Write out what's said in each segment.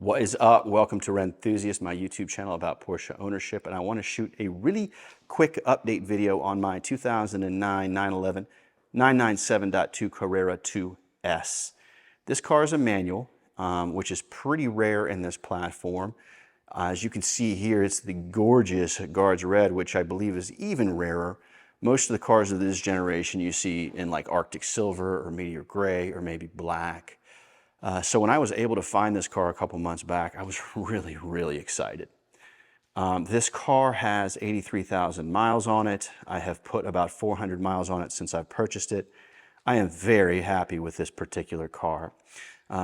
What is up? Welcome to Renthusiast, my YouTube channel about Porsche ownership, and I want to shoot a really quick update video on my 2009 911 997.2 Carrera 2S. This car is a manual, which is pretty rare in this platform. As you can see here, it's the gorgeous Guards Red, which I believe is even rarer. Most of the cars of this generation you see in like Arctic Silver or Meteor Gray or maybe black. So when I was able to find this car a couple months back, I was really excited. This car has 83,000 miles on it. I have put about 400 miles on it since I've purchased it. I am very happy with this particular car.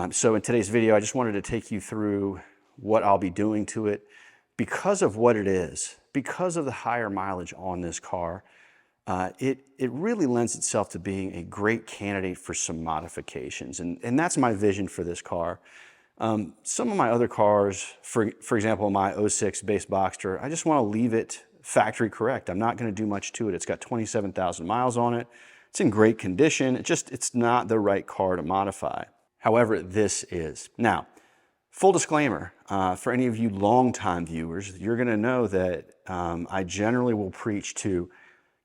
So in today's video, I just wanted to take you through what I'll be doing to it. Because of what it is, because of the higher mileage on this car, it really lends itself to being a great candidate for some modifications. And that's my vision for this car. Some of my other cars, for example, my 06 base Boxster, I just want to leave it factory correct. I'm not going to do much to it. It's got 27,000 miles on it. It's in great condition. It's not the right car to modify. However, this is. Now, full disclaimer, for any of you longtime viewers, you're going to know that I generally will preach to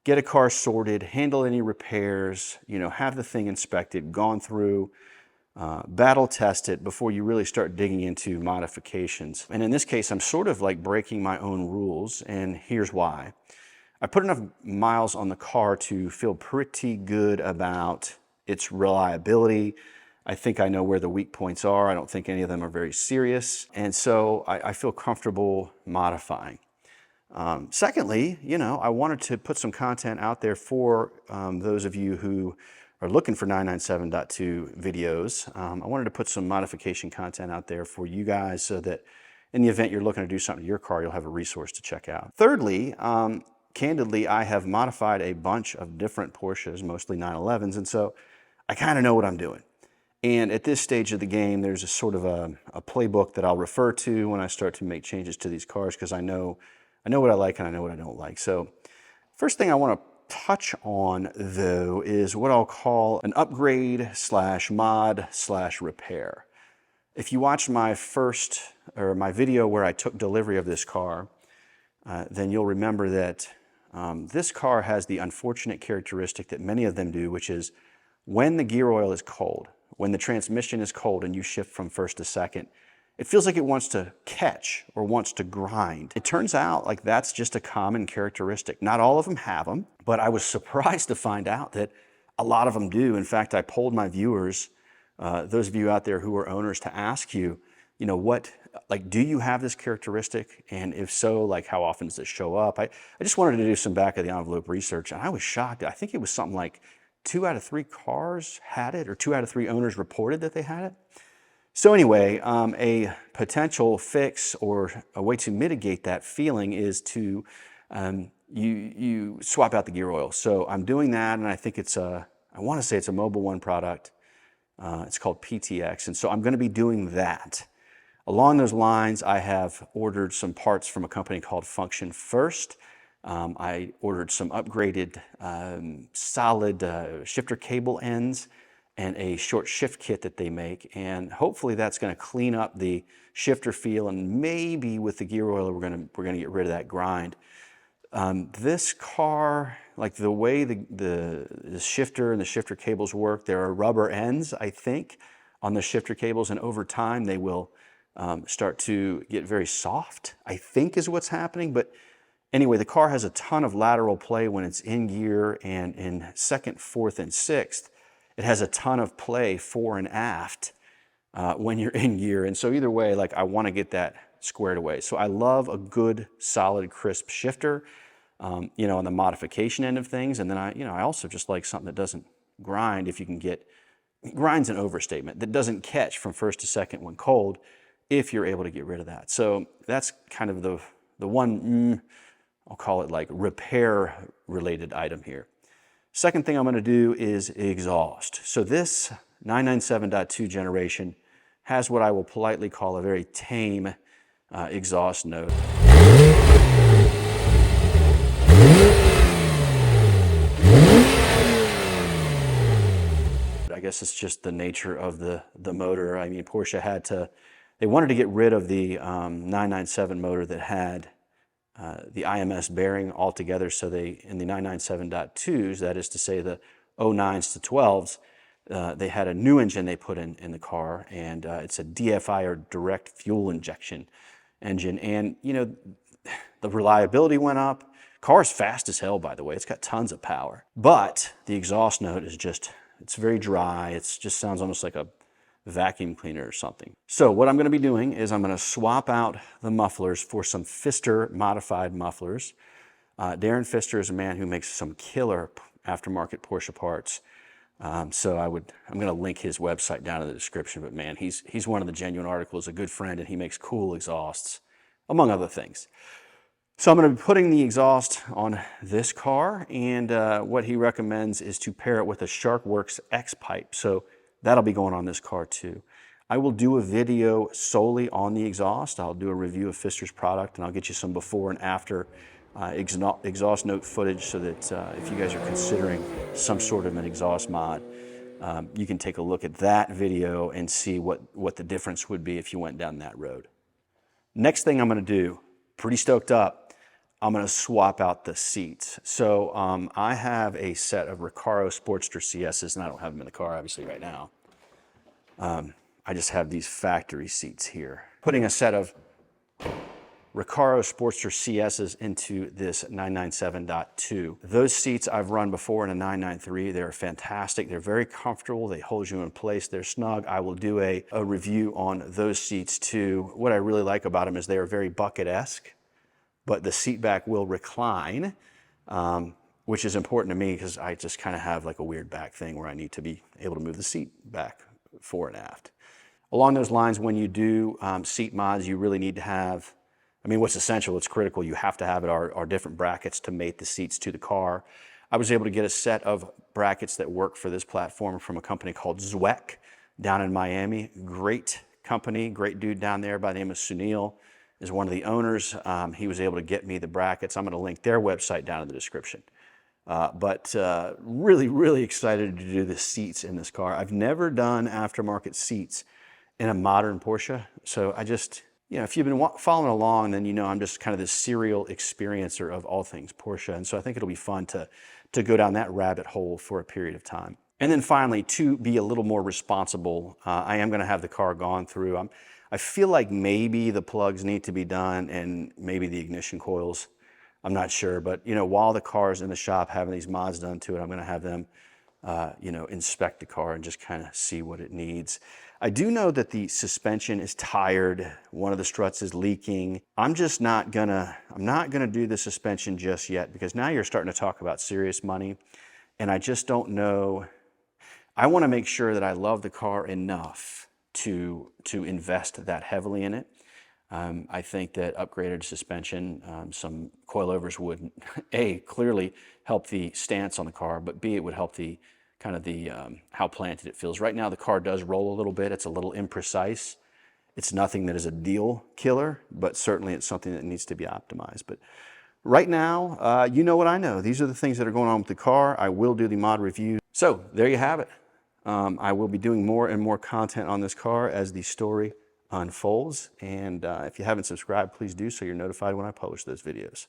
get a car sorted, handle any repairs, have the thing inspected, gone through, battle test it before you really start digging into modifications. And in this case, I'm sort of like breaking my own rules, and here's why. I put enough miles on the car to feel pretty good about its reliability. I think I know where the weak points are. I don't think any of them are very serious. And so I feel comfortable modifying. Secondly, I wanted to put some content out there for those of you who are looking for 997.2 videos. I wanted to put some modification content out there for you guys so that in the event you're looking to do something to your car, you'll have a resource to check out. Thirdly, candidly, I have modified a bunch of different Porsches, mostly 911s, and so I kind of know what I'm doing. And at this stage of the game, there's a sort of a playbook that I'll refer to when I start to make changes to these cars, because I know what I like and I know what I don't like. So first thing I want to touch on, though, is what I'll call an upgrade slash mod slash repair. If you watched my my video where I took delivery of this car, then you'll remember that this car has the unfortunate characteristic that many of them do, which is when the gear oil is cold, when the transmission is cold and you shift from first to second, it feels like it wants to catch or wants to grind. It turns out like that's just a common characteristic. Not all of them have them, but I was surprised to find out that a lot of them do. In fact, I polled my viewers, those of you out there who are owners, to ask you, do you have this characteristic? And if so, like how often does it show up? I just wanted to do some back of the envelope research, and I was shocked. I think it was something like 2 out of 3 cars had it, or 2 out of 3 owners reported that they had it. So anyway, a potential fix or a way to mitigate that feeling is to you swap out the gear oil. So I'm doing that, and I think I want to say it's a Mobil 1 product. It's called PTX, and so I'm going to be doing that. Along those lines, I have ordered some parts from a company called Function First. I ordered some upgraded solid shifter cable ends and a short shift kit that they make, and hopefully that's going to clean up the shifter feel, and maybe with the gear oil we're going to get rid of that grind. This car, like the way the shifter and the shifter cables work, there are rubber ends, I think, on the shifter cables, and over time they will start to get very soft, I think is what's happening. But anyway, the car has a ton of lateral play when it's in gear, and in second, fourth, and sixth, it has a ton of play fore and aft when you're in gear. And so either way, like I want to get that squared away. So I love a good, solid, crisp shifter, on the modification end of things. And then I also just like something that doesn't grind. If you can get, grind's an overstatement, that doesn't catch from first to second when cold, if you're able to get rid of that. So that's kind of the one, I'll call it like repair related item here. Second thing I'm going to do is exhaust. So this 997.2 generation has what I will politely call a very tame exhaust note. I guess it's just the nature of the motor. I mean, Porsche had to They wanted to get rid of the 997 motor that had the IMS bearing altogether, so they, in the 997.2s, that is to say the 09s to 12s, they had a new engine they put in the car, and it's a DFI, or direct fuel injection engine. And you know, the reliability went up. Car's fast as hell, by the way. It's got tons of power, but the exhaust note is just, it's very dry. It just sounds almost like a vacuum cleaner or something. So what I'm going to be doing is I'm going to swap out the mufflers for some Pfister modified mufflers. Darren Pfister is a man who makes some killer aftermarket Porsche parts. So I'm going to link his website down in the description, but man, he's one of the genuine articles, a good friend, and he makes cool exhausts, among other things. So I'm going to be putting the exhaust on this car, and what he recommends is to pair it with a SharkWorks X pipe. So that'll be going on this car too. I will do a video solely on the exhaust. I'll do a review of Pfister's product, and I'll get you some before and after exhaust note footage, so that if you guys are considering some sort of an exhaust mod, you can take a look at that video and see what the difference would be if you went down that road. Next thing I'm going to do, pretty stoked up, I'm going to swap out the seats. So I have a set of Recaro Sportster CSs, and I don't have them in the car obviously right now. I just have these factory seats here. Putting a set of Recaro Sportster CSs into this 997.2. Those seats I've run before in a 993. They're fantastic. They're very comfortable. They hold you in place. They're snug. I will do a review on those seats too. What I really like about them is they are very bucket-esque, but the seat back will recline, which is important to me because I just kind of have like a weird back thing where I need to be able to move the seat back fore and aft. Along those lines, when you do seat mods, you really need to have, I mean, what's essential, it's critical, you have to have it are different brackets to mate the seats to the car. I was able to get a set of brackets that work for this platform from a company called Zweck down in Miami. Great company, great dude down there by the name of Sunil is one of the owners. He was able to get me the brackets. I'm going to link their website down in the description. But really, really excited to do the seats in this car. I've never done aftermarket seats in a modern Porsche, so I just, you know, if you've been following along, then you know I'm just kind of this serial experiencer of all things Porsche, and so I think it'll be fun to go down that rabbit hole for a period of time. And then finally, to be a little more responsible, I am going to have the car gone through. I feel like maybe the plugs need to be done and maybe the ignition coils. I'm not sure, but you know, while the car's in the shop having these mods done to it, I'm going to have them, you know, inspect the car and just kind of see what it needs. I do know that the suspension is tired. One of the struts is leaking. I'm not gonna do the suspension just yet, because now you're starting to talk about serious money, and I just don't know. I want to make sure that I love the car enough to invest that heavily in it. I think that upgraded suspension, some coilovers would A, clearly help the stance on the car, but B, it would help the kind of the how planted it feels. Right now the car does roll a little bit. It's a little imprecise. It's nothing that is a deal killer, but certainly it's something that needs to be optimized. But right now, you know what I know. These are the things that are going on with the car. I will do the mod review. So there you have it. I will be doing more and more content on this car as the story unfolds. And if you haven't subscribed, please do so you're notified when I publish those videos.